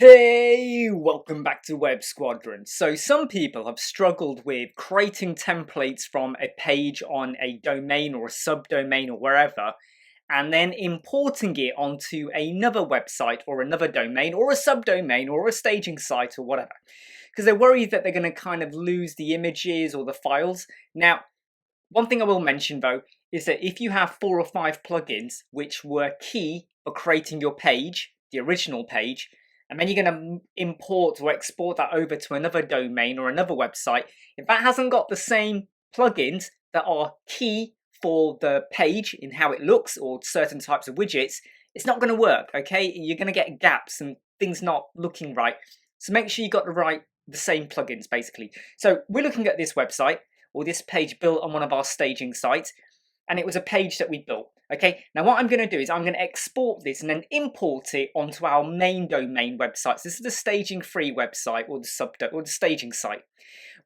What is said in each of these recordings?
Hey, welcome back to Web Squadron. So some people have struggled with creating templates from a page on a domain or a subdomain or wherever, and then importing it onto another website or another domain or a subdomain or a staging site or whatever. Because they're worried that they're going to kind of lose the images or the files. Now, one thing I will mention though is that if you have 4 or 5 plugins which were key for creating your page, the original page, and then you're going to import or export that over to another domain or another website, if that hasn't got the same plugins that are key for the page in how it looks or certain types of widgets, it's not going to work, okay? You're going to get gaps and things not looking right. So make sure you got the same plugins basically. So we're looking at this website or this page built on one of our staging sites, and it was a page that we built. Okay, now what I'm going to do is I'm going to export this and then import it onto our main domain websites. This is the staging free website or the staging site.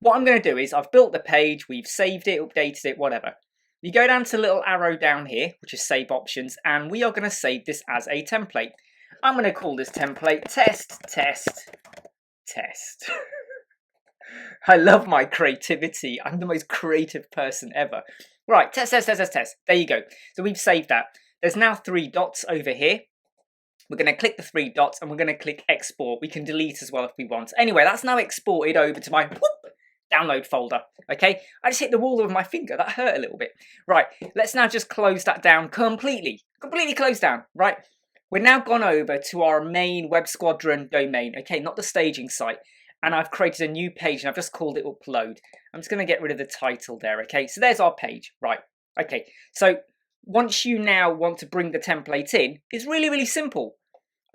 What I'm going to do is I've built the page, we've saved it, updated it, whatever. You go down to the little arrow down here, which is save options, and we are going to save this as a template. I'm going to call this template test. I love my creativity. I'm the most creative person ever. Right, test. There you go. So we've saved that. There's now 3 dots over here. We're going to click the 3 dots and we're going to click export. We can delete as well if we want. Anyway, that's now exported over to my download folder. Okay, I just hit the wall with my finger. That hurt a little bit. Right, let's now just close that down completely. Completely closed down. Right, we're now gone over to our main Web Squadron domain. Okay, not the staging site. And I've created a new page and I've just called it upload. I'm just going to get rid of the title there, okay? So there's our page, right? Okay, so once you now want to bring the template in, it's really, really simple.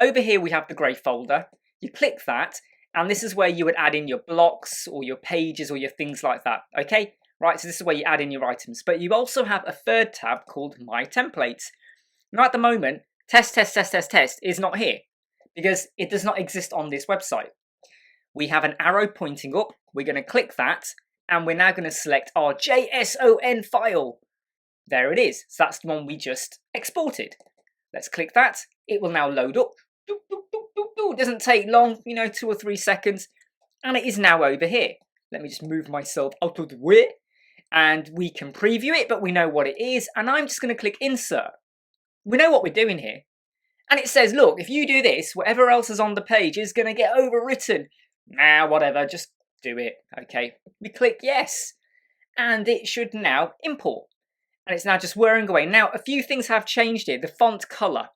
Over here we have the grey folder. You click that, and this is where you would add in your blocks or your pages or your things like that, okay? Right, so this is where you add in your items. But you also have a third tab called My Templates. Now at the moment, test is not here because it does not exist on this website. We have an arrow pointing up. We're going to click that, and we're now going to select our JSON file. There it is. So that's the one we just exported. Let's click that. It will now load up. It doesn't take long, 2 or 3 seconds, and it is now over here. Let me just move myself out of the way, and we can preview it, but we know what it is, and I'm just going to click insert. We know what we're doing here. And it says, look, if you do this, whatever else is on the page is going to get overwritten. Nah, whatever, just do it, okay? We click yes, and it should now import. And it's now just whirring away. Now, a few things have changed here. The font color.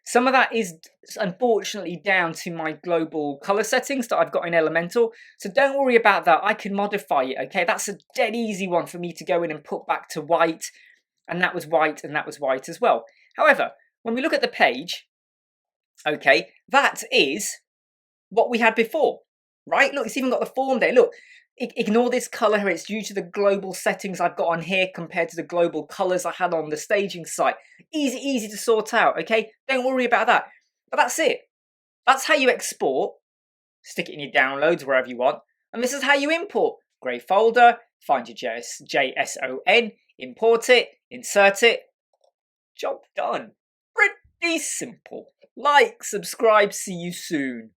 Some of that is unfortunately down to my global color settings that I've got in Elementor. So don't worry about that. I can modify it, okay? That's a dead easy one for me to go in and put back to white. And that was white, and that was white as well. However, when we look at the page, okay, that is what we had before. Right? Look, it's even got the form there. Look, ignore this color here. It's due to the global settings I've got on here compared to the global colors I had on the staging site. Easy to sort out, okay? Don't worry about that. But that's it. That's how you export. Stick it in your downloads, wherever you want. And this is how you import. Grey folder, find your JSON, import it, insert it. Job done. Pretty simple. Like, subscribe, see you soon.